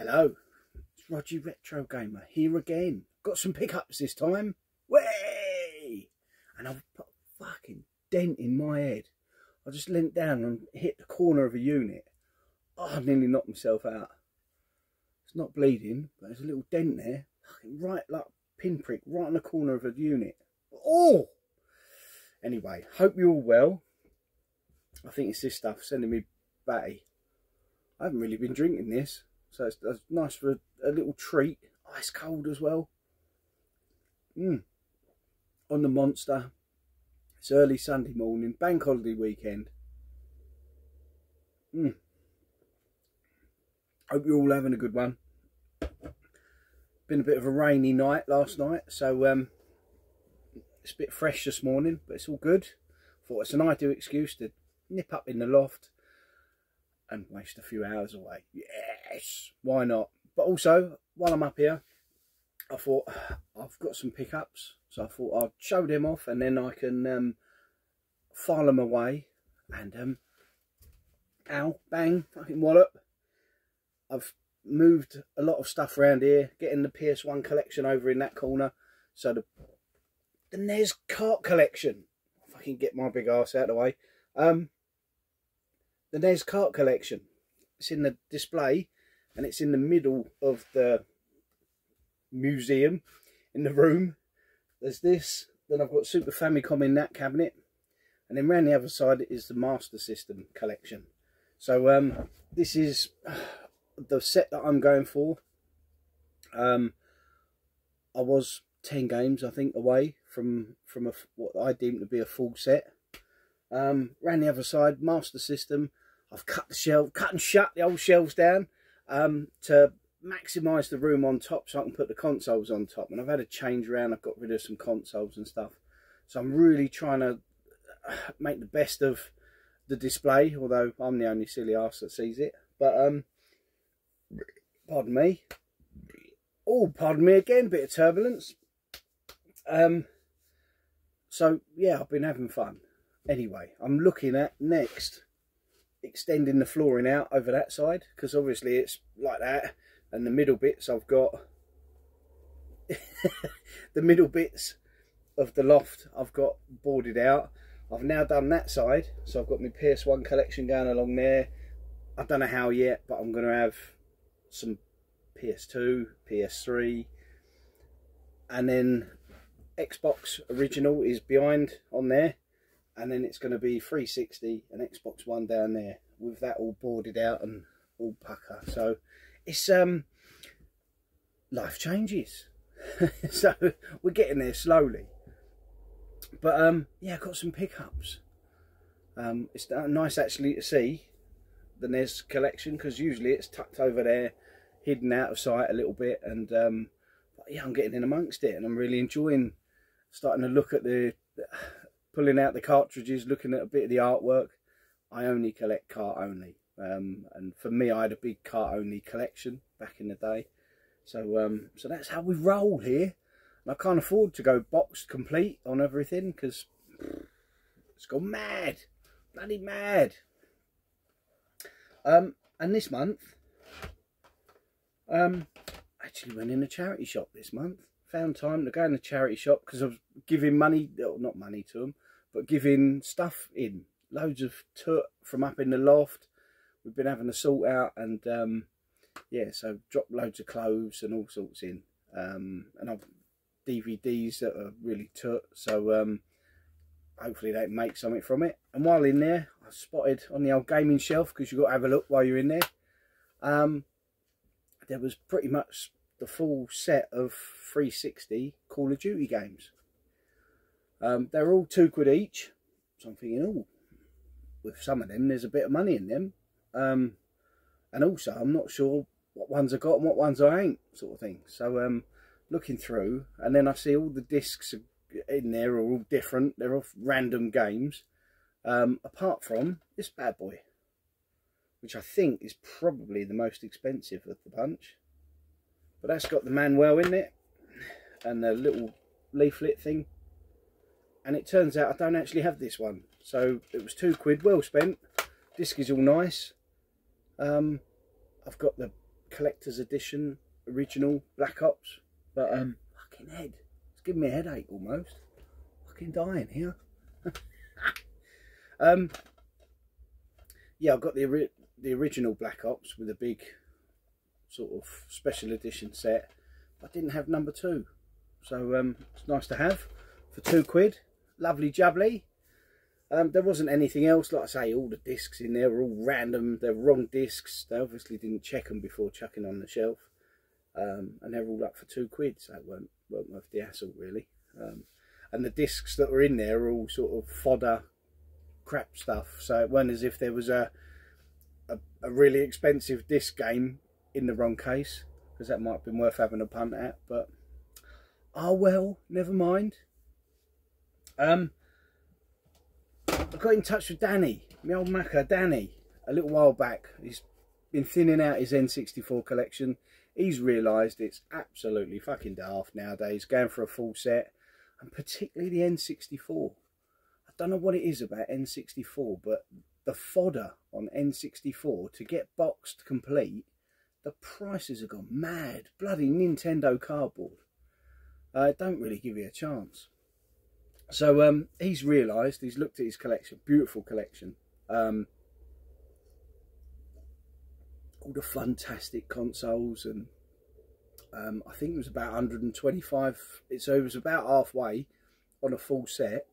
Hello, it's Roger Retro Gamer here again. Got some pickups this time. Way! And I've put a fucking dent in my head. I just leant down and hit the corner of a unit. Oh, I nearly knocked myself out. It's not bleeding, but there's a little dent there. Fucking right, like pinprick, right on the corner of a unit. Oh! Anyway, hope you're all well. I think it's this stuff sending me batty. I haven't really been drinking this, so it's nice for a little treat. Ice cold as well. On the Monster. It's early Sunday morning, bank holiday weekend. Hope you're all having a good one. Been a bit of a rainy night last night, so it's a bit fresh this morning, but it's all good. Thought it's an ideal excuse to nip up in the loft and waste a few hours away. Yes, why not? But also, while I'm up here, I thought I've got some pickups, so I thought I'd show them off and then I can file them away. And ow, bang, fucking wallop. I've moved a lot of stuff around here, getting the PS1 collection over in that corner. So the NES kart collection, if I can get my big ass out of the way. The NES kart collection, it's in the display and it's in the middle of the museum in the room. There's this, then I've got Super Famicom in that cabinet, and then round the other side is the Master System collection. So this is the set that I'm going for. I was 10 games I think away from what I deem to be a full set. Round the other side, Master System. I've cut and shut the old shelves down to maximise the room on top so I can put the consoles on top. And I've had a change around, I've got rid of some consoles and stuff. So I'm really trying to make the best of the display, although I'm the only silly arse that sees it. But, pardon me. Oh, pardon me again, bit of turbulence. So, yeah, I've been having fun. Anyway, I'm looking at next extending the flooring out over that side, because obviously it's like that, and the middle bits I've got the middle bits of the loft I've got boarded out. I've now done that side, so I've got my PS1 collection going along there. I don't know how yet, but I'm going to have some PS2, PS3, and then Xbox original is behind on there. And then it's going to be 360 and Xbox One down there with that all boarded out and all pucker. So it's life changes. So we're getting there slowly. But yeah, I've got some pickups. It's nice actually to see the NES collection, because usually it's tucked over there, hidden out of sight a little bit. And but yeah, I'm getting in amongst it, and I'm really enjoying starting to look at pulling out the cartridges, looking at a bit of the artwork. I only collect cart only, and for me, I had a big cart only collection back in the day. So so that's how we roll here. And I can't afford to go boxed complete on everything, because it's gone mad, bloody mad. And this month, actually went in a charity shop this month. Found time to go in the charity shop because I was giving money, well, not money to them, but giving stuff in. Loads of toot from up in the loft. We've been having a sort out, and yeah, so dropped loads of clothes and all sorts in. And I've DVDs that are really toot, so hopefully they make something from it. And while in there, I spotted on the old gaming shelf, because you've got to have a look while you're in there, there was pretty much the full set of 360 Call of Duty games. They're all £2 each, so I'm thinking, oh, with some of them there's a bit of money in them, and also I'm not sure what ones I got and what ones I ain't, sort of thing. So looking through, and then I see all the discs in there are all different, they're all random games, apart from this bad boy, which I think is probably the most expensive of the bunch. But that's got the manual in it and the little leaflet thing. And it turns out I don't actually have this one. So it was £2, well spent. Disc is all nice. I've got the collector's edition original Black Ops, but fucking head, it's giving me a headache almost. Fucking dying here. Yeah, I've got the original Black Ops with a big sort of special edition set, but I didn't have number 2, so it's nice to have for £2. Lovely jubbly. There wasn't anything else. Like I say, all the discs in there were all random. They're wrong discs. They obviously didn't check them before chucking on the shelf, and they're all up for £2, so it weren't worth the hassle really. And the discs that were in there are all sort of fodder crap stuff, so it wasn't as if there was a really expensive disc game in the wrong case, because that might have been worth having a punt at, but oh well, never mind. I got in touch with Danny, my old macker Danny, a little while back. He's been thinning out his N64 collection. He's realised it's absolutely fucking daft nowadays going for a full set, and particularly the N64. I don't know what it is about N64, but the fodder on N64 to get boxed complete, the prices have gone mad. Bloody Nintendo cardboard. Don't really give you a chance. So he's realised, he's looked at his collection, beautiful collection. All the fantastic consoles, and I think it was about 125, so it was about halfway on a full set,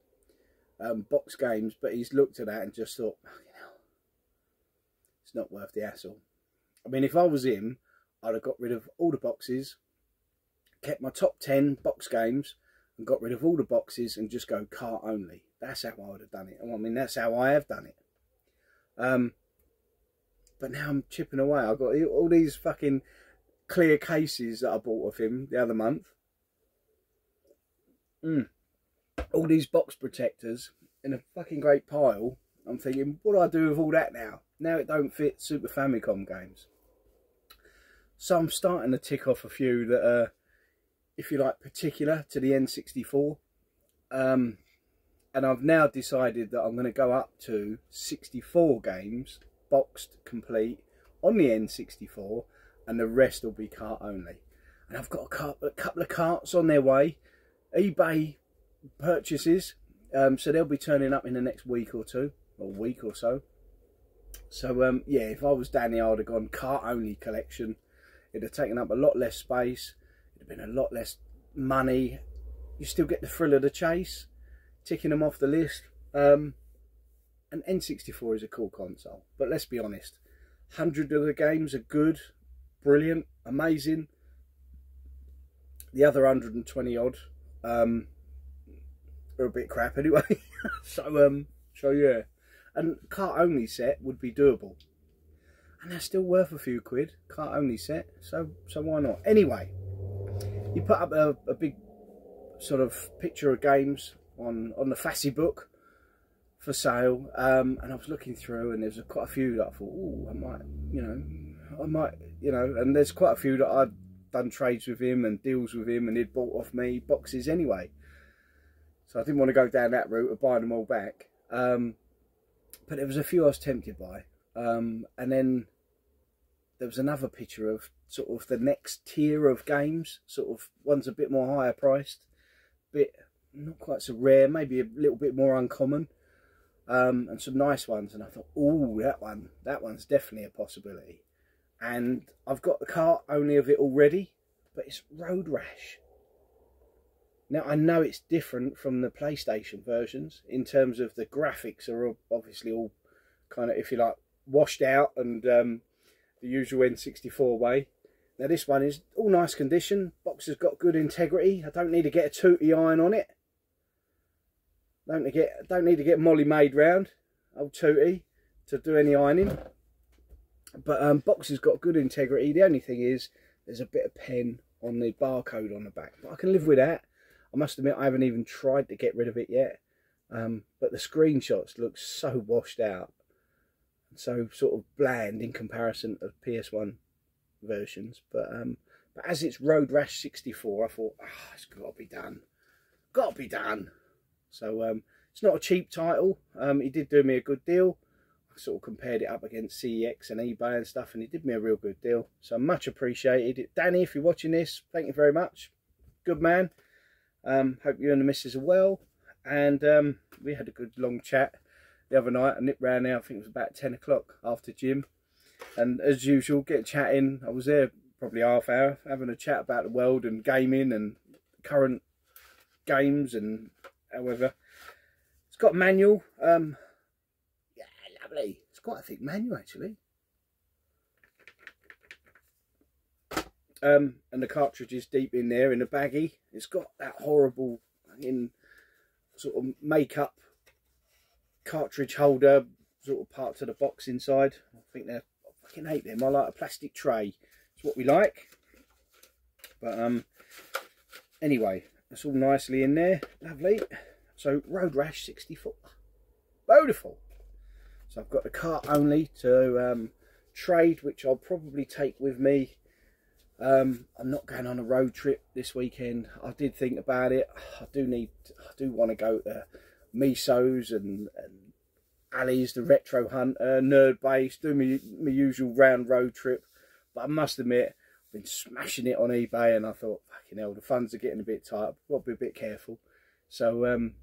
box games, but he's looked at that and just thought, oh, you know, it's not worth the hassle. I mean, if I was him, I'd have got rid of all the boxes, kept my top 10 box games, and got rid of all the boxes and just go cart only. That's how I would have done it. I mean, that's how I have done it. But now I'm chipping away. I've got all these fucking clear cases that I bought of him the other month. All these box protectors in a fucking great pile. I'm thinking, what do I do with all that now? Now it don't fit Super Famicom games. So I'm starting to tick off a few that are, if you like, particular to the N64. And I've now decided that I'm going to go up to 64 games, boxed complete, on the N64, and the rest will be cart only. And I've got a couple of carts on their way, eBay purchases, so they'll be turning up in the next week or two, or week or so. So yeah, if I was Danny, I would have gone cart only collection. It'd have taken up a lot less space, it'd have been a lot less money. You still get the thrill of the chase, ticking them off the list. And N64 is a cool console, but let's be honest, 100 of the games are good, brilliant, amazing. The other 120 odd are a bit crap anyway. so yeah, and cart only set would be doable, and they're still worth a few quid, cart only set, so why not? Anyway, he put up a big sort of picture of games on the Facebook for sale, and I was looking through, and there's quite a few that I thought, oh, I might, and there's quite a few that I'd done trades with him and deals with him, and he'd bought off me boxes anyway, so I didn't want to go down that route of buying them all back. But there was a few I was tempted by, and then there was another picture of sort of the next tier of games, sort of one's a bit more higher priced, bit not quite so rare, maybe a little bit more uncommon, and some nice ones, and I thought, oh, that one's definitely a possibility. And I've got the cart only of it already, but it's Road Rash. Now I know it's different from the PlayStation versions in terms of the graphics are obviously all kind of, if you like, washed out, and the usual N64 way. Now this one is all nice condition, box has got good integrity, I don't need to get a tooty iron on it. Don't need to get Molly made round, old tooty, to do any ironing. But box has got good integrity. The only thing is there's a bit of pen on the barcode on the back, but I can live with that. I must admit I haven't even tried to get rid of it yet. But the screenshots look so washed out, so sort of bland in comparison to PS1 versions. But as it's Road Rash 64, I thought, it's got to be done. Got to be done. So it's not a cheap title. He did do me a good deal. I sort of compared it up against CEX and eBay and stuff, and he did me a real good deal. So much appreciated. Danny, if you're watching this, thank you very much. Good man. Hope you and the missus are well. And we had a good long chat the other night. I nipped round there, I think it was about 10 o'clock after gym. And as usual, get chatting. I was there probably half hour, having a chat about the world and gaming and current games and however. It's got a manual. Yeah, lovely. It's quite a thick manual actually. And the cartridge is deep in there in the baggie. It's got that horrible sort of makeup cartridge holder sort of part to the box inside. I think I fucking hate them. I like a plastic tray. It's what we like. But anyway, that's all nicely in there. Lovely. So Road Rash 64. Beautiful. So I've got the cart only to trade, which I'll probably take with me. I'm not going on a road trip this weekend. I did think about it. I do want to go to Miso's and Ali's, the Retro Hunter, Nerd Base, do my usual round road trip. But I must admit, I've been smashing it on eBay, and I thought, fucking hell, the funds are getting a bit tight. I've got to be a bit careful. So I'm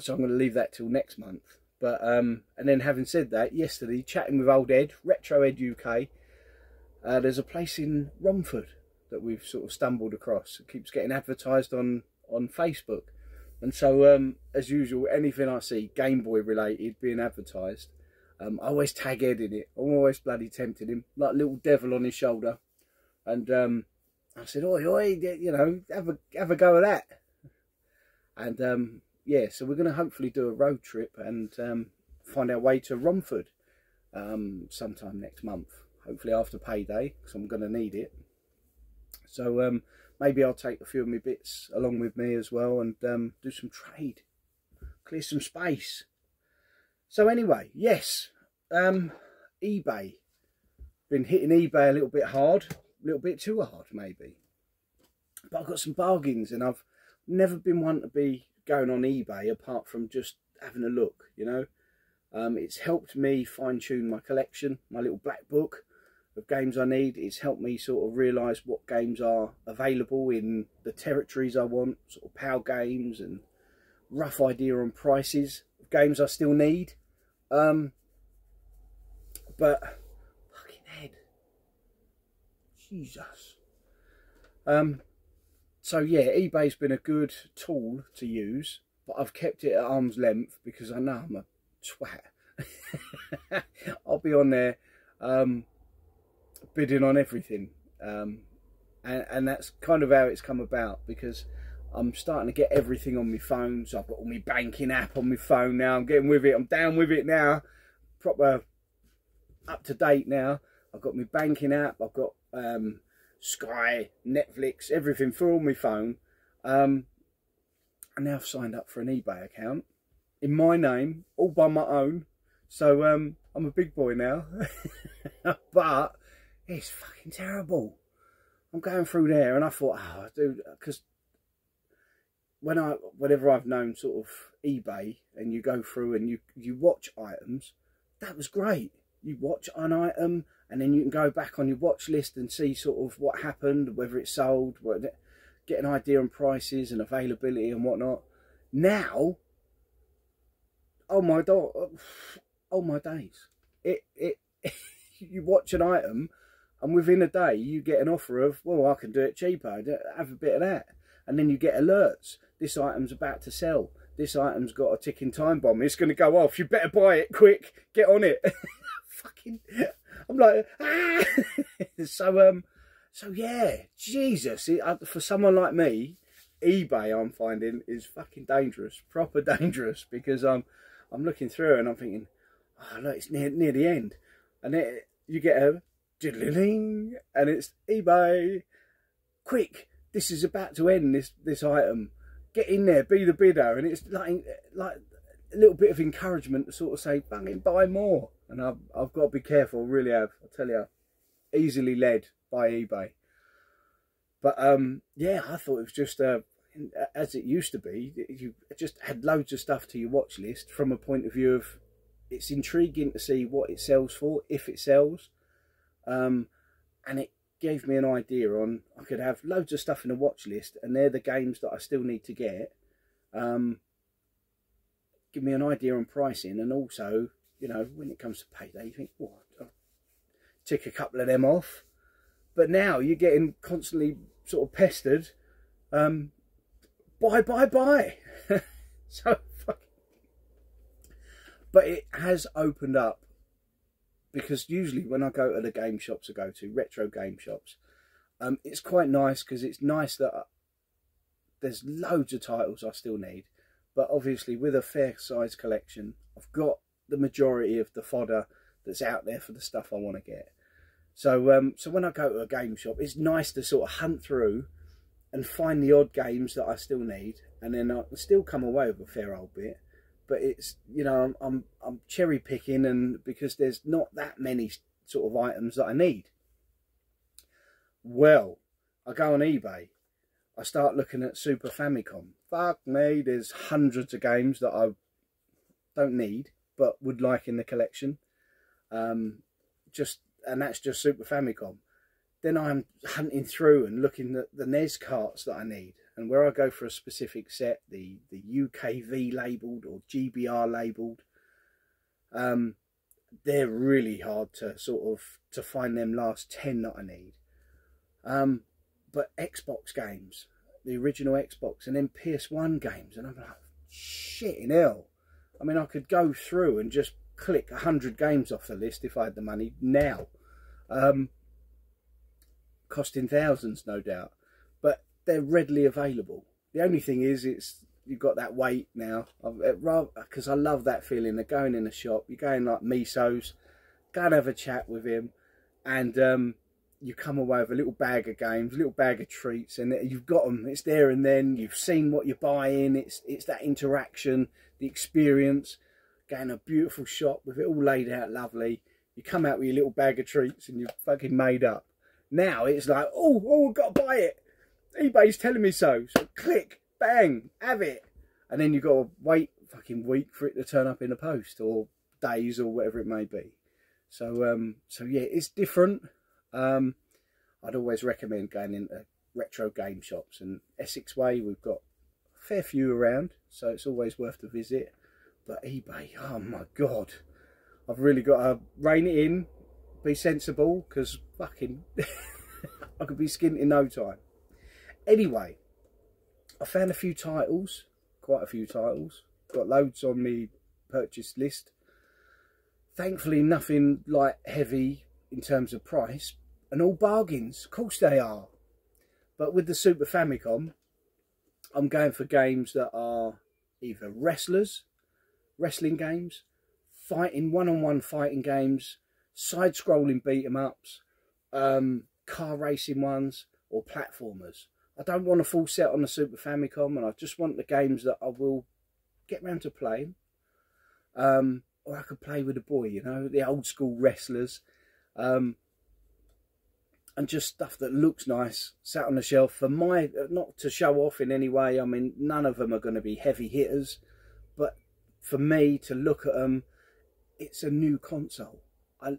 going to leave that till next month. But and then having said that, yesterday, chatting with old Ed, Retro Ed UK, there's a place in Romford that we've sort of stumbled across. It keeps getting advertised on Facebook. And so, as usual, anything I see Game Boy related being advertised, I always tag Ed in it. I'm always bloody tempting him, like a little devil on his shoulder. And I said, oi, you know, have a go at that. And yeah, so we're going to hopefully do a road trip and find our way to Romford sometime next month. Hopefully after payday, because I'm going to need it. So maybe I'll take a few of my bits along with me as well and do some trade, clear some space. So anyway, yes, eBay. Been hitting eBay a little bit hard, a little bit too hard maybe. But I've got some bargains, and I've never been one to be going on eBay apart from just having a look, you know. It's helped me fine-tune my collection, my little black book of games I need. It's helped me sort of realise what games are available in the territories I want, sort of PAL games, and rough idea on prices of games I still need. But fucking head, Jesus. So yeah, eBay's been a good tool to use, but I've kept it at arm's length because I know I'm a twat. I'll be on there bidding on everything, and that's kind of how it's come about, because I'm starting to get everything on my phone. So I've got all my banking app on my phone now. I'm getting with it. I'm down with it now, proper up to date now. I've got my banking app. I've got Sky, Netflix, everything through on my phone. And now I've signed up for an eBay account in my name, all by my own. So I'm a big boy now. But it's fucking terrible. I'm going through there, and I thought, oh, dude, because whenever I've known sort of eBay, and you go through and you watch items, that was great. You watch an item, and then you can go back on your watch list and see sort of what happened, whether it sold, get an idea on prices and availability and whatnot. Now, oh my god, oh my days! You watch an item, and within a day you get an offer of, well, I can do it cheaper. Have a bit of that, and then you get alerts. This item's about to sell. This item's got a ticking time bomb. It's going to go off. You better buy it quick. Get on it. Fucking, I'm like, ah. So yeah, Jesus. For someone like me, eBay, I'm finding, is fucking dangerous, proper dangerous, because I'm looking through and I'm thinking, oh look, it's near the end, and then you get a diddling, and it's eBay. Quick, this is about to end. This item. Get in there, be the bidder, and it's like a little bit of encouragement to sort of say, bang, buy more. And I've got to be careful, really have. I tell you, easily led by eBay. But yeah, I thought it was just as it used to be. You just had loads of stuff to your watch list from a point of view of it's intriguing to see what it sells for, if it sells. And it gave me an idea on, I could have loads of stuff in a watch list, and they're the games that I still need to get. Give me an idea on pricing, and also, you know, when it comes to payday, you think, oh, I'll tick a couple of them off. But now you're getting constantly sort of pestered, buy. So, but it has opened up, because usually when I go to the game shops I go to, retro game shops, it's quite nice, because it's nice that there's loads of titles I still need. But obviously with a fair size collection, I've got the majority of the fodder that's out there for the stuff I want to get. So so when I go to a game shop, it's nice to sort of hunt through and find the odd games that I still need, and then I can still come away with a fair old bit. But it's, you know, I'm cherry picking, and because there's not that many sort of items that I need. Well, I go on eBay, I start looking at Super Famicom. Fuck me, there's hundreds of games that I don't need but would like in the collection. And that's just Super Famicom. Then I'm hunting through and looking at the NES carts that I need, and where I go for a specific set, the UKV labelled or GBR labelled, they're really hard to find them last 10 that I need. But Xbox games, the original Xbox, and then PS1 games, and I'm like, shit in hell. I mean, I could go through and just click 100 games off the list if I had the money now. Costing thousands, no doubt, but they're readily available. The only thing is, you've got that wait now, because I love that feeling of going in a shop, you're going like Miso's, go and have a chat with him, and you come away with a little bag of games, a little bag of treats, and you've got them, it's there and then, you've seen what you're buying, it's that interaction, the experience, going to a beautiful shop with it all laid out lovely, you come out with your little bag of treats and you're fucking made up. Now it's like, oh, I've got to buy it. eBay's telling me so. So click, bang, have it. And then you've got to wait a fucking week for it to turn up in the post, or days, or whatever it may be. So, so yeah, it's different. I'd always recommend going into retro game shops. And Essex Way, we've got a fair few around, so it's always worth a visit. But eBay, oh my God. I've really got to rein it in. Be sensible, because fucking I could be skint in no time. Anyway, I found a few titles, quite a few titles, got loads on my purchase list. Thankfully nothing like heavy in terms of price, and all bargains, of course they are. But with the Super Famicom, I'm going for games that are either wrestling games, one-on-one fighting games, side-scrolling beat-em-ups, car racing ones, or platformers. I don't want a full set on the Super Famicom, and I just want the games that I will get round to playing. Or I could play with a boy, you know, the old school wrestlers. And just stuff that looks nice, sat on the shelf for my, not to show off in any way. I mean, none of them are going to be heavy hitters, but for me to look at them, it's a new console. I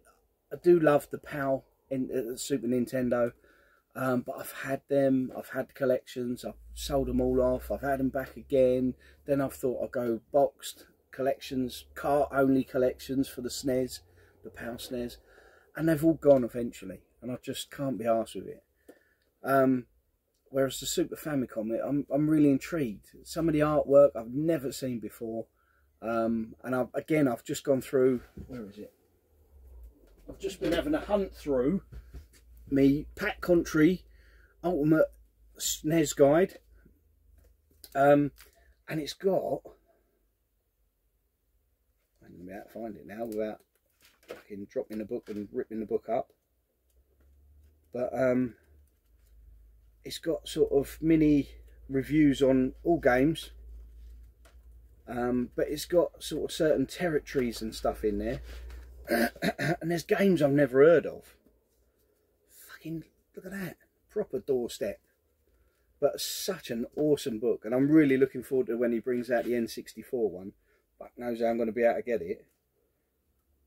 do love the PAL in the Super Nintendo, but I've had them, I've had collections, I've sold them all off, I've had them back again, then I've thought I'll go boxed collections, car only collections for the SNES, the PAL SNES, and they've all gone eventually, and I just can't be arsed with it. Whereas the Super Famicom, I'm really intrigued. Some of the artwork I've never seen before, and I've just gone through, where is it? I've just been having a hunt through me Pat Country Ultimate SNES Guide, and it's got, I don't know how to find it now without fucking dropping the book and ripping the book up, but it's got sort of mini reviews on all games, but it's got sort of certain territories and stuff in there. And there's games I've never heard of. Fucking look at that, proper doorstep. But such an awesome book, and I'm really looking forward to when he brings out the N64 one. Fuck knows how I'm going to be able to get it.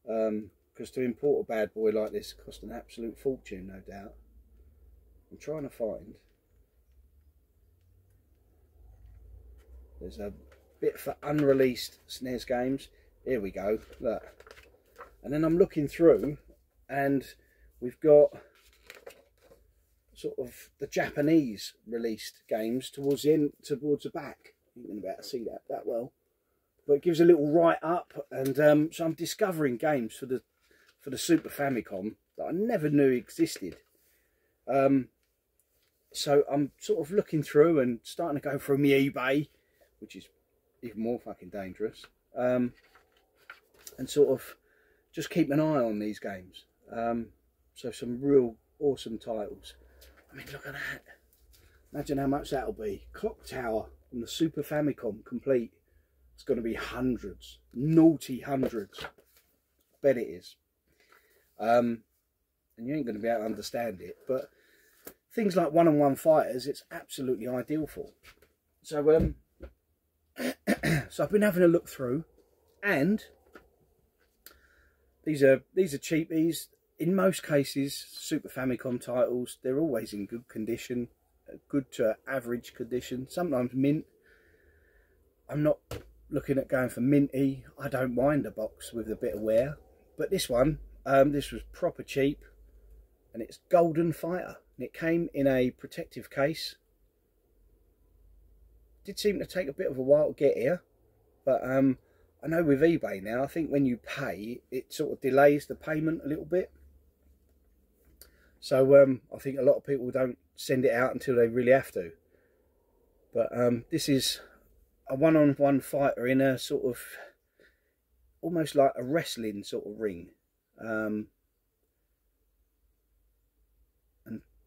because to import a bad boy like this cost an absolute fortune, no doubt. I'm trying to find. There's a bit for unreleased SNES games. Here we go, look. And then I'm looking through, and we've got sort of the Japanese released games towards the end, towards the back. You can about to see that well, but it gives a little write up, and so I'm discovering games for the Super Famicom that I never knew existed. So I'm sort of looking through and starting to go through my eBay, which is even more fucking dangerous, and sort of just keep an eye on these games. So some real awesome titles. I mean, look at that. Imagine how much that'll be. Clock Tower on the Super Famicom complete. It's going to be hundreds, naughty hundreds. Bet it is. And you ain't going to be able to understand it, but things like one-on-one fighters, it's absolutely ideal for. So so I've been having a look through, and these are cheapies. In most cases, Super Famicom titles, they're always in good condition, good to average condition, sometimes mint. I'm not looking at going for minty. I don't mind a box with a bit of wear, but this one, this was proper cheap, and it's Golden Fighter, and it came in a protective case. Did seem to take a bit of a while to get here, but I know with eBay now, I think when you pay, it sort of delays the payment a little bit. So I think a lot of people don't send it out until they really have to. But this is a one-on-one fighter in a sort of, almost like a wrestling sort of ring. And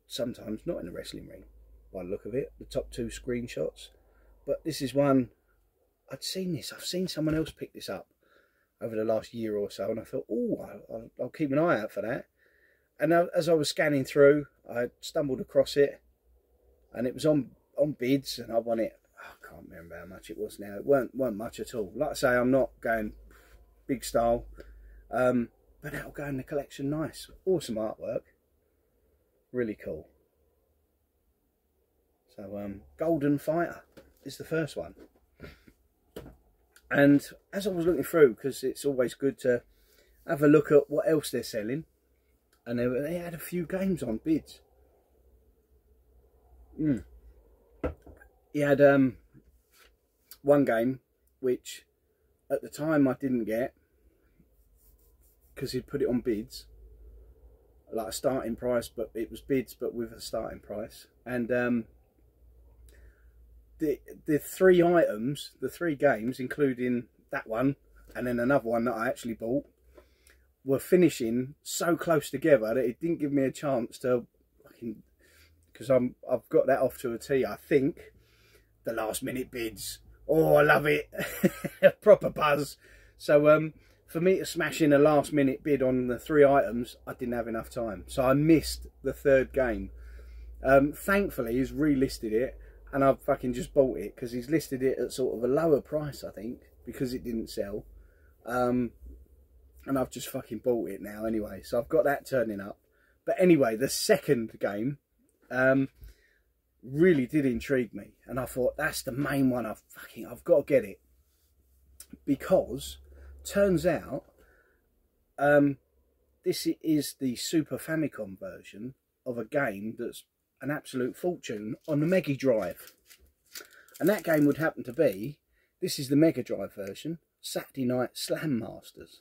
sometimes not in a wrestling ring, by the look of it, the top two screenshots. But this is one, I've seen someone else pick this up over the last year or so, and I thought, oh, I'll keep an eye out for that. And as I was scanning through, I stumbled across it, and it was on bids, and I won it. Oh, I can't remember how much it was now. It weren't much at all. Like I say, I'm not going big style, but that'll go in the collection nice. Awesome artwork, really cool. So Golden Fighter is the first one. And as I was looking through, because it's always good to have a look at what else they're selling, and they had a few games on bids. He had one game which at the time I didn't get, because he'd put it on bids, like a starting price, but it was bids but with a starting price. And the three items, the three games, including that one and then another one that I actually bought, were finishing so close together that it didn't give me a chance to, because I've got that off to a T. I think the last minute bids, oh, I love it. Proper buzz. So for me to smash in a last minute bid on the three items, I didn't have enough time, so I missed the third game. Thankfully he's relisted it, and I've fucking just bought it because he's listed it at sort of a lower price, I think, because it didn't sell. And I've just fucking bought it now anyway, so I've got that turning up. But anyway, the second game really did intrigue me, and I thought that's the main one. I've got to get it, because turns out this is the Super Famicom version of a game that's an absolute fortune on the Mega Drive, and that game would happen to be, this is the Mega Drive version, Saturday Night Slam Masters.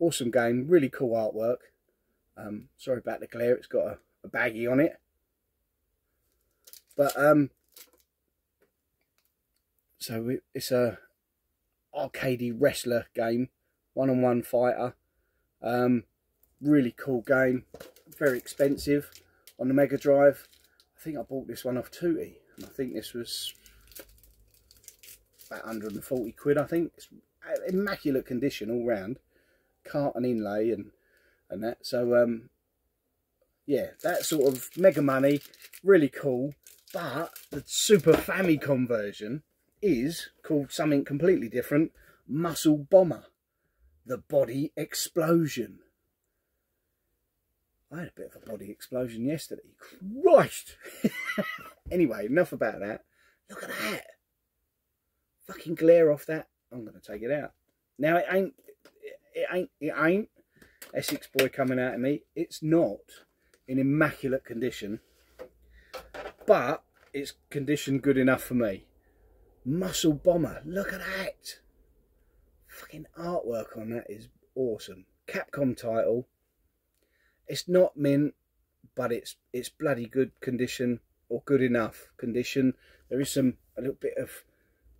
Awesome game, really cool artwork. Sorry about the glare, it's got a baggie on it. But so it's a arcadey wrestler game, one-on-one fighter. Really cool game, very expensive on the Mega Drive. I think I bought this one off Tootie, and I think this was about 140 quid. I think it's immaculate condition all round, carton inlay and that. So yeah, that sort of mega money, really cool. But the Super Famicom version is called something completely different, Muscle Bomber the body explosion. I had a bit of a body explosion yesterday. Christ! Anyway, enough about that. Look at that. Fucking glare off that. I'm going to take it out. Now, it ain't Essex boy coming out of me. It's not in immaculate condition. But it's condition good enough for me. Muscle Bomber. Look at that. Fucking artwork on that is awesome. Capcom title. It's not mint, but it's bloody good condition, or good enough condition. There is a little bit of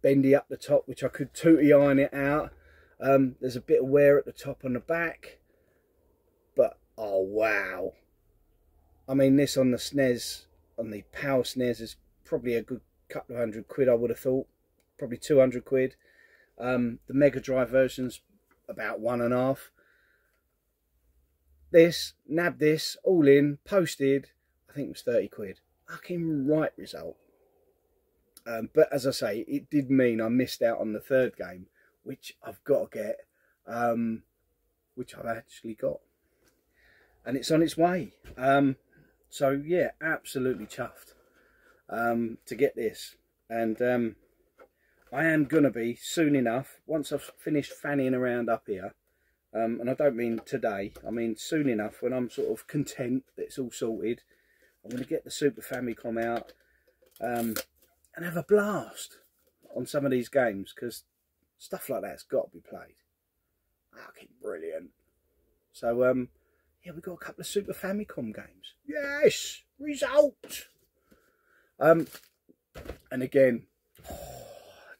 bendy up the top, which I could tooty iron it out. There's a bit of wear at the top and the back, but oh wow! I mean, this on the SNES, on the Power SNES, is probably a good couple of £100. I would have thought, probably £200. The Mega Drive version's about £1.5. This, nab this, all in, posted, I think it was £30. Fucking right result. But as I say, it did mean I missed out on the third game, which I've got to get, which I've actually got. And it's on its way. So yeah, absolutely chuffed to get this. And I am going to be, soon enough, once I've finished fanning around up here, and I don't mean today, I mean soon enough, when I'm sort of content that it's all sorted, I'm going to get the Super Famicom out and have a blast on some of these games, because stuff like that's got to be played. Fucking brilliant. So, yeah, we've got a couple of Super Famicom games. Yes! Result! And again, oh,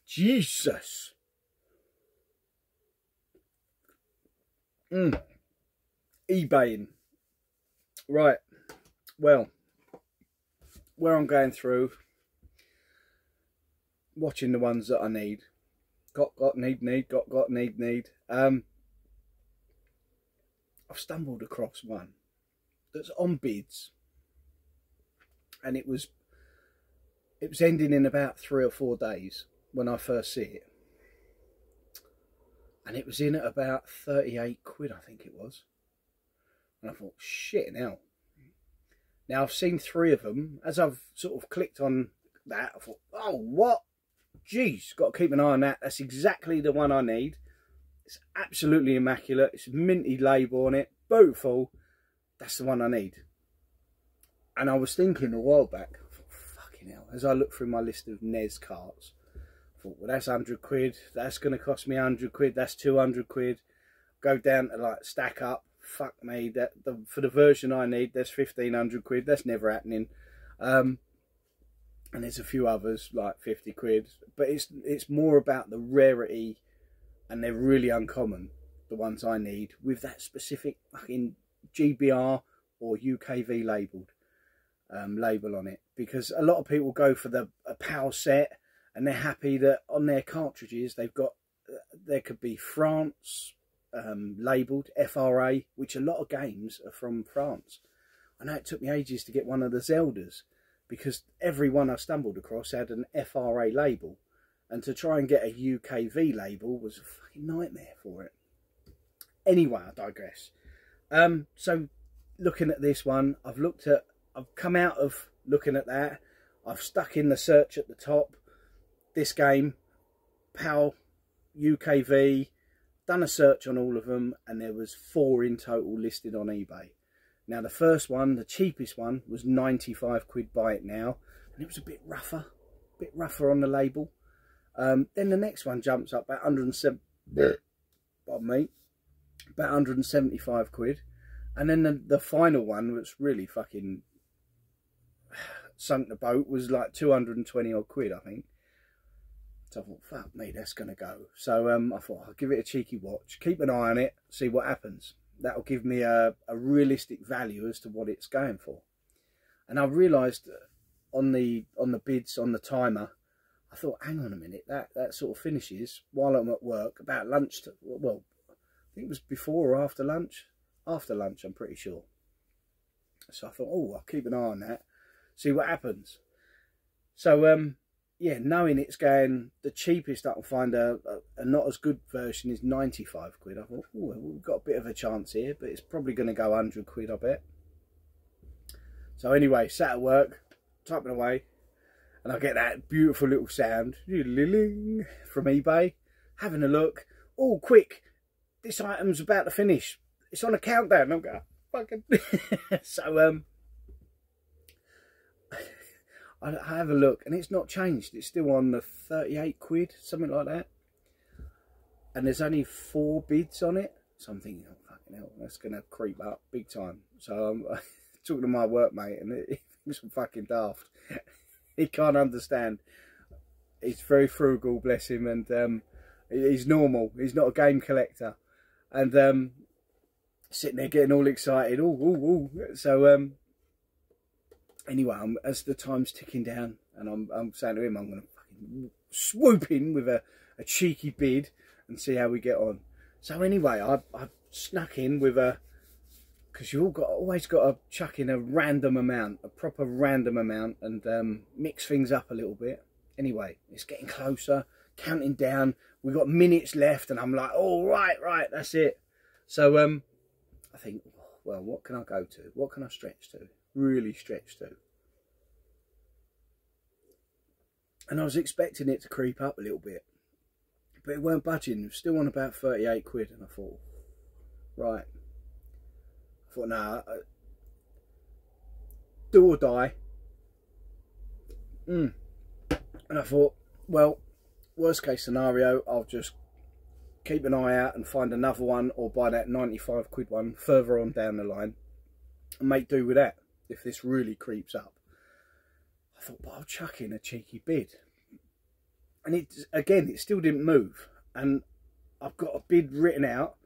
Jesus! eBaying. Right, well, where I'm going through, watching the ones that I need. Got, need. I've stumbled across one that's on bids, and it was ending in about 3 or 4 days when I first see it. And it was in at about 38 quid, I think it was. And I thought, shit, now. Now, I've seen 3 of them. As I've sort of clicked on that, I thought, oh, what? Jeez, got to keep an eye on that. That's exactly the one I need. It's absolutely immaculate. It's a minty label on it. Beautiful. That's the one I need. And I was thinking a while back, I thought, fucking hell, as I look through my list of NES carts, I thought, well, that's 100 quid. That's going to cost me 100 quid. That's 200 quid. Go down to like stack up. Fuck me. For the version I need, there's 1,500 quid. That's never happening. And there's a few others like 50 quid. But it's more about the rarity, and they're really uncommon, the ones I need, with that specific fucking GBR or UKV labelled label on it. Because a lot of people go for a PAL set, and they're happy that on their cartridges they've got, there could be France labelled, FRA, which a lot of games are from France. I know it took me ages to get one of the Zeldas, because every one I stumbled across had an FRA label, and to try and get a UKV label was a fucking nightmare for it. Anyway, I digress. So looking at this one, I've come out of looking at that. I've stuck in the search at the top, this game, PAL, UKV, done a search on all of them, and there was 4 in total listed on eBay. Now the first one, the cheapest one, was 95 quid buy it now, and it was a bit rougher on the label. Then the next one jumps up about 175 quid, and then the final one, which really fucking sunk the boat, was like 220 odd quid, I think. So I thought, fuck me, that's going to go. So I thought, I'll give it a cheeky watch, keep an eye on it, see what happens. That'll give me a realistic value as to what it's going for. And I realised on the bids, on the timer, I thought, hang on a minute, that sort of finishes while I'm at work, about lunch, well, I think it was before or after lunch? After lunch, I'm pretty sure. So I thought, oh, I'll keep an eye on that, see what happens. So yeah, knowing it's going, the cheapest I can find a not as good version is 95 quid. I thought, oh, we've got a bit of a chance here, but it's probably going to go 100 quid, I bet. So anyway, sat at work, typing away, and I get that beautiful little sound from eBay, having a look. Oh, quick, this item's about to finish. It's on a countdown. I'm going, fucking... So, I have a look, and it's not changed. It's still on the 38 quid, something like that. And there's only 4 bids on it. So I'm thinking, oh, fucking hell, that's going to creep up big time. So I'm talking to my workmate, and he thinks I'm fucking daft. He can't understand. He's very frugal, bless him, and he's normal. He's not a game collector. And sitting there getting all excited. Ooh, ooh, ooh. So, anyway, as the time's ticking down, and I'm saying to him, I'm going to fucking swoop in with a cheeky bid and see how we get on. So anyway, I snuck in with a, because you've always got to chuck in a random amount, a proper random amount, and mix things up a little bit. Anyway, it's getting closer, counting down. We've got minutes left, and I'm like, oh, right, that's it. So I think, well, what can I go to? What can I stretch to? Really stretch to. And I was expecting it to creep up a little bit, but it weren't budging. It was still on about 38 quid, and I thought, right. I thought, nah, do or die. And I thought, well, worst case scenario, I'll just keep an eye out and find another one, or buy that 95 quid one further on down the line and make do with that if this really creeps up. I thought, but I'll chuck in a cheeky bid. And it still didn't move. And I've got a bid written out,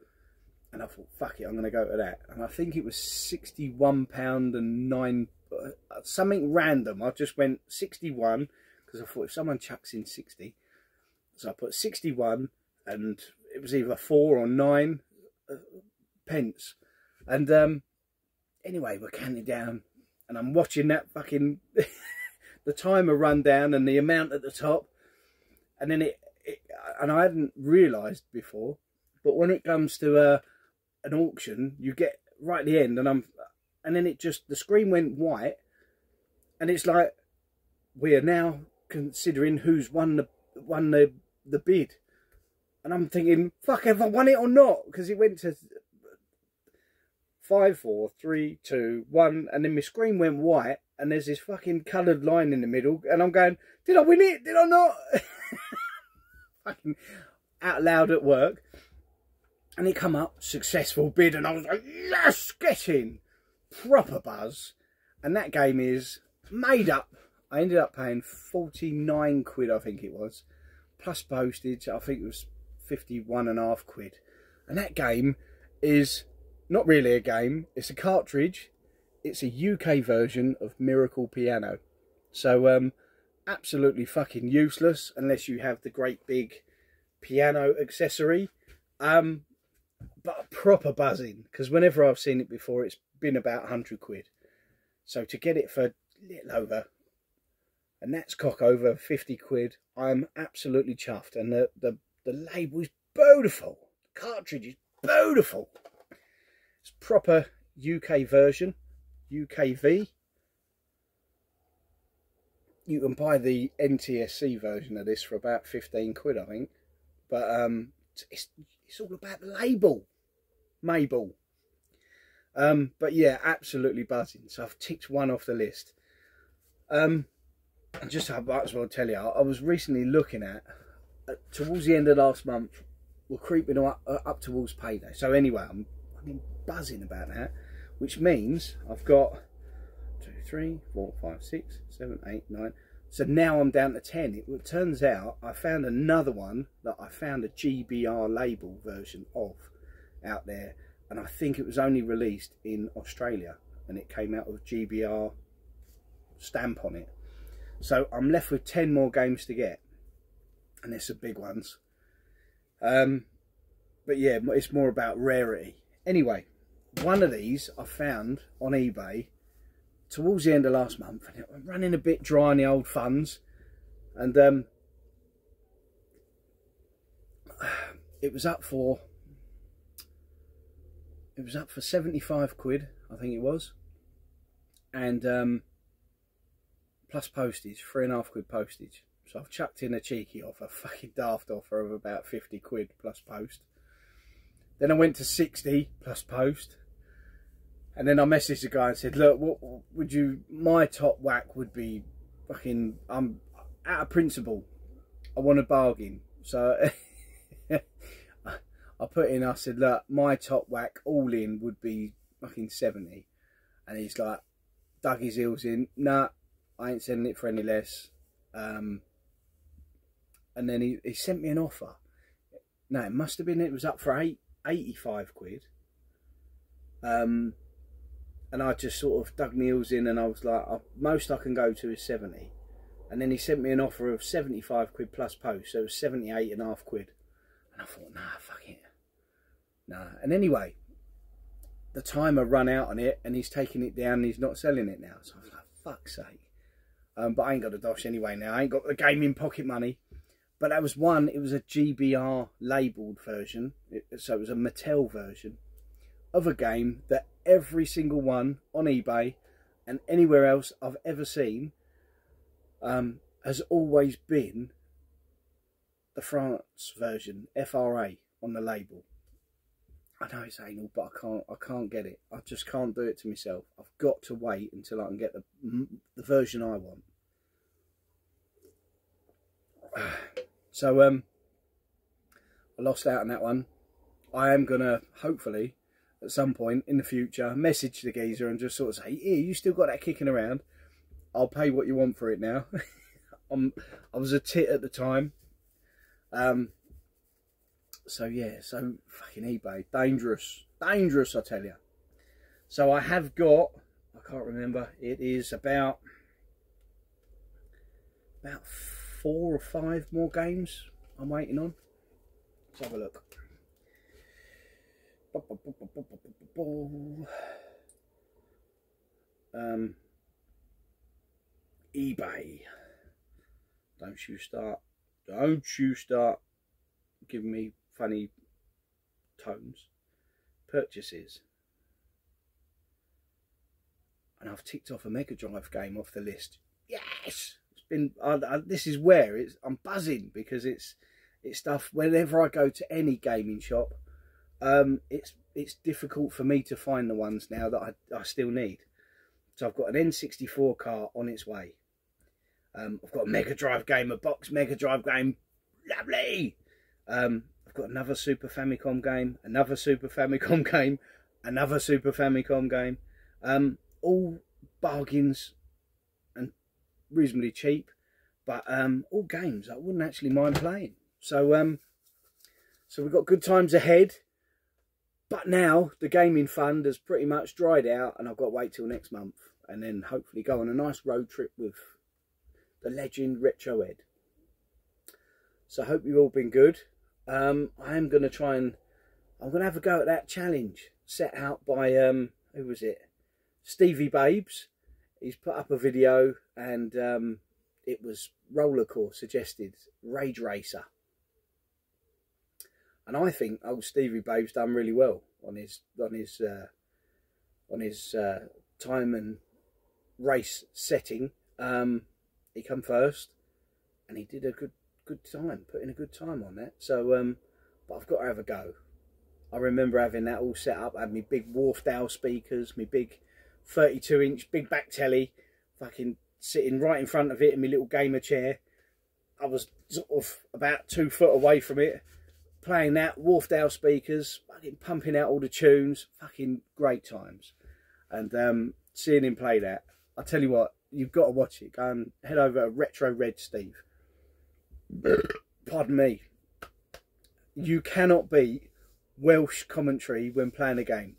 and I thought, fuck it, I'm going to go to that. And I think it was £61.09, something random. I just went 61, because I thought if someone chucks in 60. So I put 61, and it was either 4 or 9 pence. And anyway, we're counting down, and I'm watching that fucking the timer run down and the amount at the top, and then and I hadn't realised before, but when it comes to an auction, you get right at the end, and then it just, the screen went white, and it's like, we are now considering who's won the bid, and I'm thinking, fuck, have I won it or not? Because it went to 5, 4, 3, 2, 1, and then my screen went white, and there's this fucking coloured line in the middle, and I'm going, did I win it? Did I not? Fucking out loud at work, and it come up, successful bid, and I was like, yes, get in, proper buzz. And that game is made up. I ended up paying 49 quid, I think it was, plus postage. I think it was 51.5 quid. And that game is not really a game, it's a cartridge. It's a UK version of Miracle Piano. So absolutely fucking useless unless you have the great big piano accessory. But proper buzzing, because whenever I've seen it before, it's been about 100 quid. So to get it for a little over, and that's cock over 50 quid, I'm absolutely chuffed. And the label is beautiful. The cartridge is beautiful. It's proper UK version, UKV. You can buy the NTSC version of this for about 15 quid, I think. But it's all about the label, Mabel. But yeah, absolutely buzzing. So I've ticked one off the list. And just I might as well tell you, I was recently looking at towards the end of last month, we're creeping up towards payday. So anyway, I'm buzzing about that, which means I've got 2, 3, 4, 5, 6, 7, 8, 9. So now I'm down to 10. It turns out I found another one that I found a GBR label version of out there, and I think it was only released in Australia, and it came out with GBR stamp on it. So I'm left with 10 more games to get, and there's some big ones. But yeah, it's more about rarity. Anyway, one of these I found on eBay towards the end of last month, and it was running a bit dry on the old funds, And it was up for 75 quid, I think it was, and plus postage, 3.5 quid postage. So I've chucked in a cheeky offer, fucking daft offer of about 50 quid plus post. Then I went to 60 plus post, and then I messaged the guy and said, look, what would you, my top whack would be fucking, I'm out of principle, I want a bargain. So I put in, I said, look, my top whack all in would be fucking 70. And he's like, dug his heels in, nah, I ain't selling it for any less. And then he sent me an offer. No, it must have been, it was up for 85 quid. And I just sort of dug my heels in, and I was like, most I can go to is 70. And then he sent me an offer of 75 quid plus post, so it was 78.5 quid. And I thought, nah, fuck it. Nah. And anyway, the timer run out on it, and he's taking it down and he's not selling it now. So I was like, fuck's sake. But I ain't got a dosh anyway now. I ain't got the gaming pocket money. But that was one, it was a GBR labelled version. So it was a Mattel version of a game that every single one on eBay and anywhere else I've ever seen has always been the France version, FRA, on the label. I know it's anal, but I can't get it. I just can't do it to myself. I've got to wait until I can get the version I want. So I lost out on that one. I am gonna hopefully at some point in the future message the geezer and just sort of say, yeah, you still got that kicking around, I'll pay what you want for it now. I was a tit at the time. So yeah, so fucking eBay, dangerous, I tell you. So I have got, I can't remember, it is about 4 or 5 more games I'm waiting on. Let's have a look. eBay. Don't you start giving me funny tones. Purchases. And I've ticked off a Mega Drive game off the list. Yes! It's been, this is where I'm buzzing, because it's stuff, whenever I go to any gaming shop, it's difficult for me to find the ones now that I still need. So I've got an N64 car on its way. I've got a Mega Drive game, a box Mega Drive game, lovely. I've got another Super Famicom game, another Super Famicom game, another Super Famicom game. All bargains and reasonably cheap, but all games I wouldn't actually mind playing. So so we've got good times ahead. But now the gaming fund has pretty much dried out, and I've got to wait till next month, and then hopefully go on a nice road trip with the legend Retro Ed. So I hope you've all been good. I am going to try and, I'm going to have a go at that challenge set out by, who was it? Stevie Babes. He's put up a video, and it was Rollercore suggested Rage Racer. And I think old Stevie Babes done really well on his time and race setting. He come first, and he did a good time, put in a good time on that. So, but I've got to have a go. I remember having that all set up. I had my big Wharfdale speakers, my big 32-inch big back telly, fucking sitting right in front of it in my little gamer chair. I was sort of about 2 foot away from it, playing that, Wharfdale speakers, fucking pumping out all the tunes, fucking great times. And seeing him play that, I tell you what, you've got to watch it. Go and head over to Retro Red Steve. Pardon me. You cannot beat Welsh commentary when playing a game.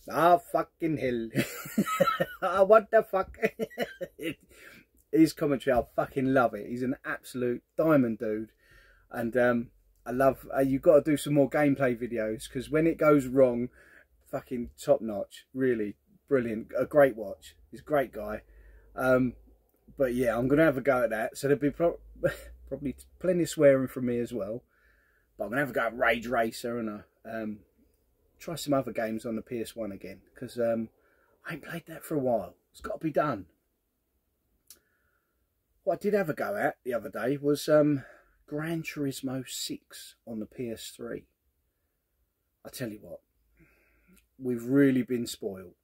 Ah, fucking hell. What the fuck? His commentary, I fucking love it. He's an absolute diamond dude. And I love, you've got to do some more gameplay videos, because when it goes wrong, fucking top notch, really brilliant, a great watch. He's a great guy. But yeah, I'm going to have a go at that. So there'll be probably plenty of swearing from me as well. But I'm going to have a go at Rage Racer and try some other games on the PS1 again. Because I ain't played that for a while. It's got to be done. What I did have a go at the other day was Gran Turismo 6 on the PS3. I tell you what, we've really been spoiled.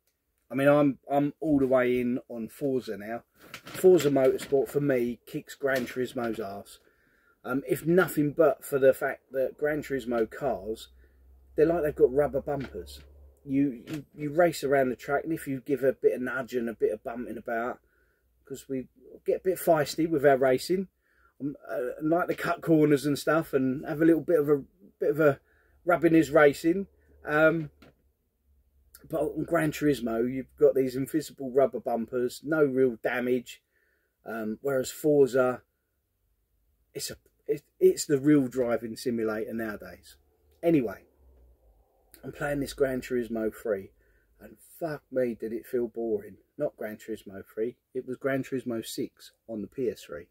I mean, I'm all the way in on Forza now. Forza Motorsport, for me, kicks Gran Turismo's arse. If nothing but for the fact that Gran Turismo cars, they're like they've got rubber bumpers. You race around the track, and if you give a bit of nudge and a bit of bumping about, because we get a bit feisty with our racing, like to cut corners and stuff, and have a little bit of a rubbing his racing. But on Gran Turismo, you've got these invisible rubber bumpers, no real damage. Whereas Forza, it's the real driving simulator nowadays. Anyway, I'm playing this Gran Turismo 3, and fuck me, did it feel boring. Not Gran Turismo 3, it was Gran Turismo 6 on the PS3.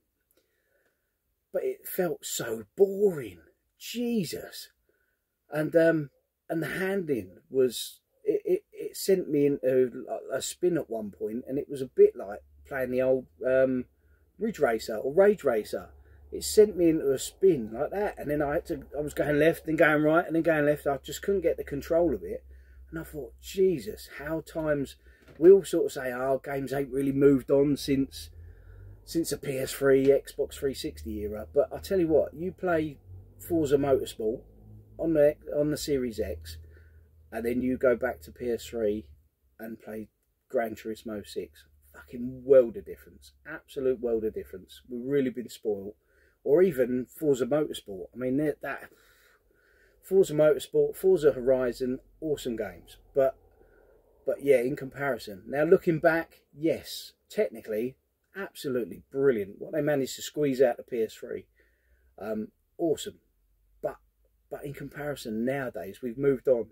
But it felt so boring, Jesus. And the handling was, it sent me into a spin at one point, and it was a bit like playing the old Ridge Racer or Rage Racer. It sent me into a spin like that, and then I was going left, then going right, and then going left. I just couldn't get the control of it, and I thought, Jesus, how times we all sort of say, oh, games ain't really moved on since the PS3, Xbox 360 era. But I tell you what, you play Forza Motorsport on the Series X, and then you go back to PS3 and play Gran Turismo 6. Fucking world of difference, absolute world of difference. We've really been spoiled. Or even Forza Motorsport. I mean, that Forza Motorsport, Forza Horizon, awesome games. But yeah, in comparison. Now looking back, yes, technically, absolutely brilliant. What they managed to squeeze out the PS3, awesome. But in comparison, nowadays we've moved on,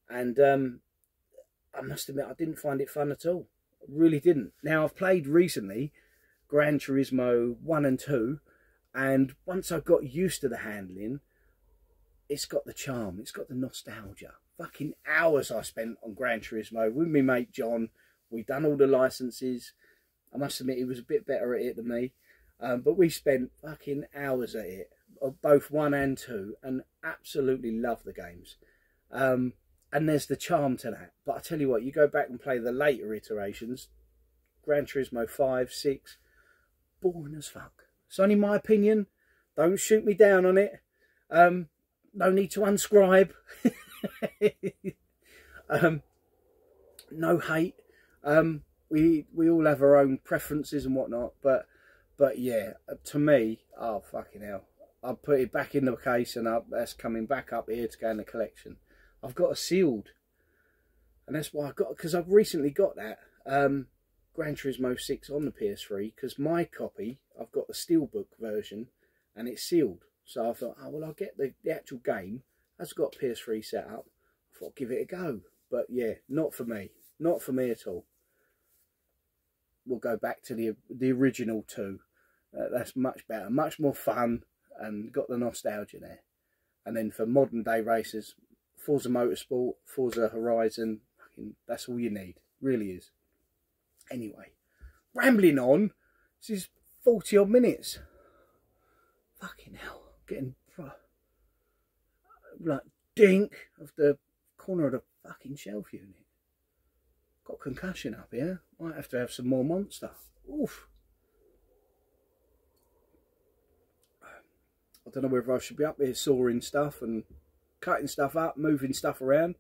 and I must admit I didn't find it fun at all. I really didn't. Now I've played recently Gran Turismo 1 and 2. And once I got used to the handling, it's got the charm, it's got the nostalgia. Fucking hours I spent on Gran Turismo with my mate John. We've done all the licenses. I must admit he was a bit better at it than me. But we spent fucking hours at it, of both 1 and 2, and absolutely love the games. And there's the charm to that. But I tell you what, you go back and play the later iterations, Gran Turismo 5, 6, boring as fuck. It's only my opinion. Don't shoot me down on it. No need to unscribe. No hate. We all have our own preferences and whatnot. But yeah, to me, oh fucking hell, I'll put it back in the case, and that's coming back up here to go in the collection. I've got a sealed, and that's why I got, because I've recently got that Gran Turismo 6 on the PS3, because my copy, I've got the Steelbook version, and it's sealed. So I thought, oh, well, I'll get the actual game. That's got PS3 set up. I thought, give it a go. But yeah, not for me. Not for me at all. We'll go back to the original 2. That's much better, much more fun, and got the nostalgia there. And then for modern day racers, Forza Motorsport, Forza Horizon, that's all you need. Really is. Anyway, rambling on. This is 40 odd minutes. Fucking hell, getting like dink of the corner of the fucking shelf unit. Got concussion up here. Might have to have some more Monster. Oof. I don't know whether I should be up here sawing stuff and cutting stuff up, moving stuff around.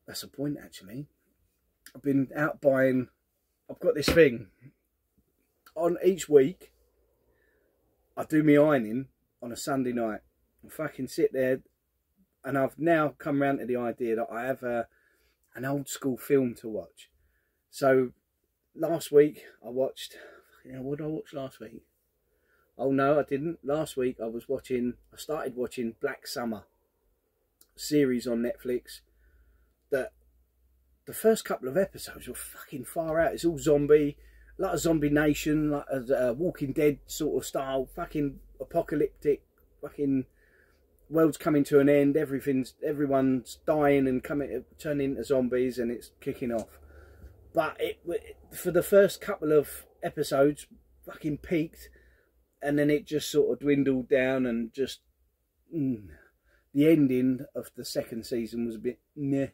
That's the point, actually. I've been out buying, I've got this thing. On each week, I do my ironing on a Sunday night. I fucking sit there, and I've now come round to the idea that I have an old school film to watch. So, last week, I watched, what did I watch last week? Oh no, I didn't. Last week, I started watching Black Summer series on Netflix. That the first couple of episodes were fucking far out. It's all zombie. Like a Zombie Nation, like a Walking Dead sort of style, fucking apocalyptic, fucking world's coming to an end, everyone's dying and turning into zombies, and it's kicking off. But for the first couple of episodes, fucking peaked, and then it just sort of dwindled down, and just the ending of the second season was a bit meh.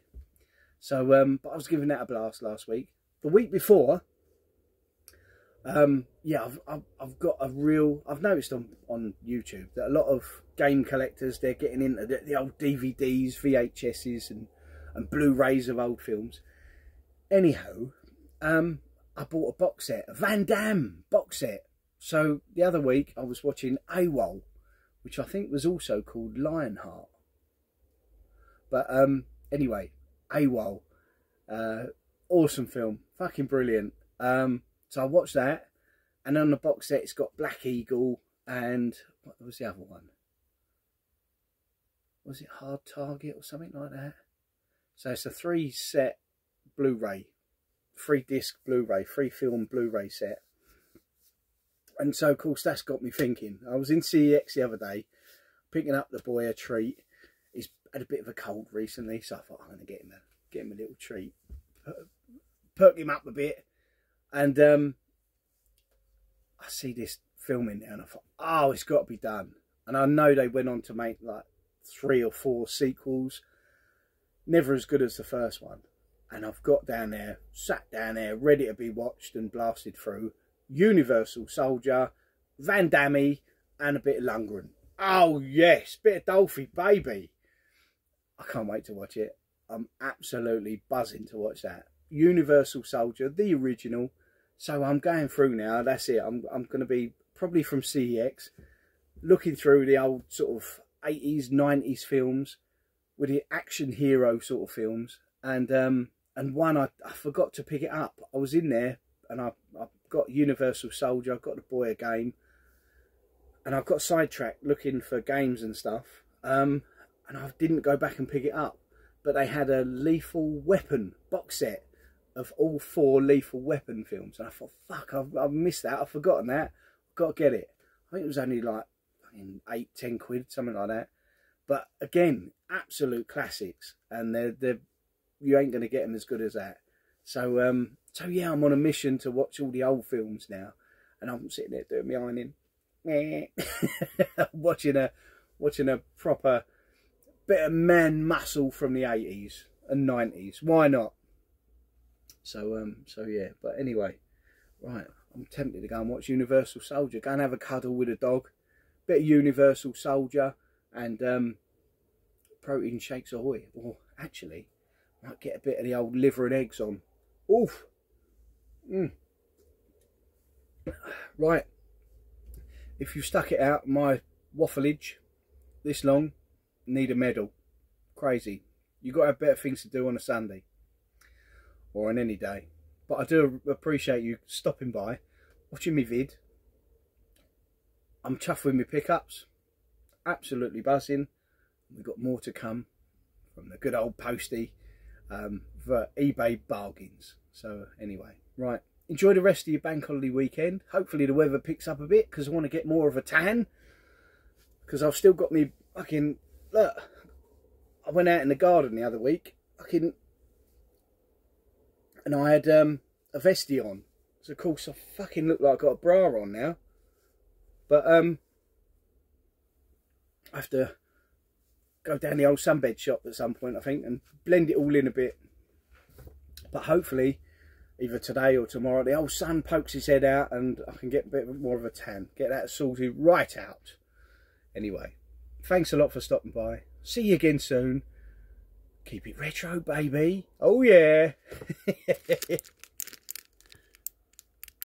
So, but I was giving that a blast last week. The week before, yeah, I've got a real. I've noticed on YouTube that a lot of game collectors, they're getting into the old DVDs, VHSs, and Blu-rays of old films. Anyhow, I bought a box set, a Van Damme box set. So the other week I was watching AWOL, which I think was also called Lionheart. But anyway, AWOL, awesome film, fucking brilliant. So I watched that, and on the box set it's got Black Eagle, and what was the other one? Was it Hard Target or something like that? So it's a 3-set Blu-ray, 3-disc Blu-ray, 3-film Blu-ray set. And so, of course, that's got me thinking. I was in CEX the other day, picking up the boy a treat. He's had a bit of a cold recently, so I thought I'm going to get him a little treat, perk him up a bit. And I see this film in there, and I thought, oh, it's got to be done. And I know they went on to make like 3 or 4 sequels, never as good as the first one. And I've got down there, sat down there, ready to be watched and blasted through. Universal Soldier, Van Damme, and a bit of Lundgren. Oh yes, bit of Dolphy, baby. I can't wait to watch it. I'm absolutely buzzing to watch that. Universal Soldier, the original. So I'm going through now. That's it. I'm going to be probably from CEX, looking through the old sort of 80s, 90s films with the action hero sort of films. And one I forgot to pick it up. I was in there, and I got Universal Soldier, I've got the boy a game, and I've got sidetracked looking for games and stuff, and I didn't go back and pick it up. But they had a Lethal Weapon box set of all 4 Lethal Weapon films, and I thought, fuck, I've missed that, I've forgotten that, I've got to get it. I think it was only like 8-10 quid, something like that. But again, absolute classics, and they're you ain't going to get them as good as that. So so yeah, I'm on a mission to watch all the old films now, and I'm sitting there doing my ironing, watching a proper bit of man muscle from the 80s and 90s. Why not? So so yeah. But anyway, right, I'm tempted to go and watch Universal Soldier. Go and have a cuddle with a dog, bit of Universal Soldier, and protein shakes ahoy. Or actually, might get a bit of the old liver and eggs on. Oof. Right, if you stuck it out, my waffleage this long, need a medal. Crazy. You've got to have better things to do on a Sunday or on any day. But I do appreciate you stopping by, watching me vid. I'm chuffed with my pickups, absolutely buzzing. We've got more to come from the good old postie for eBay bargains. So anyway, right, enjoy the rest of your bank holiday weekend. Hopefully the weather picks up a bit, because I want to get more of a tan, because I've still got me fucking, look, I went out in the garden the other week, fucking, and I had a vestie on, so of course I fucking look like I've got a bra on now. But I have to go down the old sunbed shop at some point, I think, and blend it all in a bit. But hopefully, either today or tomorrow, the old sun pokes his head out and I can get a bit more of a tan. Get that sorted right out. Anyway, thanks a lot for stopping by. See you again soon. Keep it retro, baby. Oh, yeah.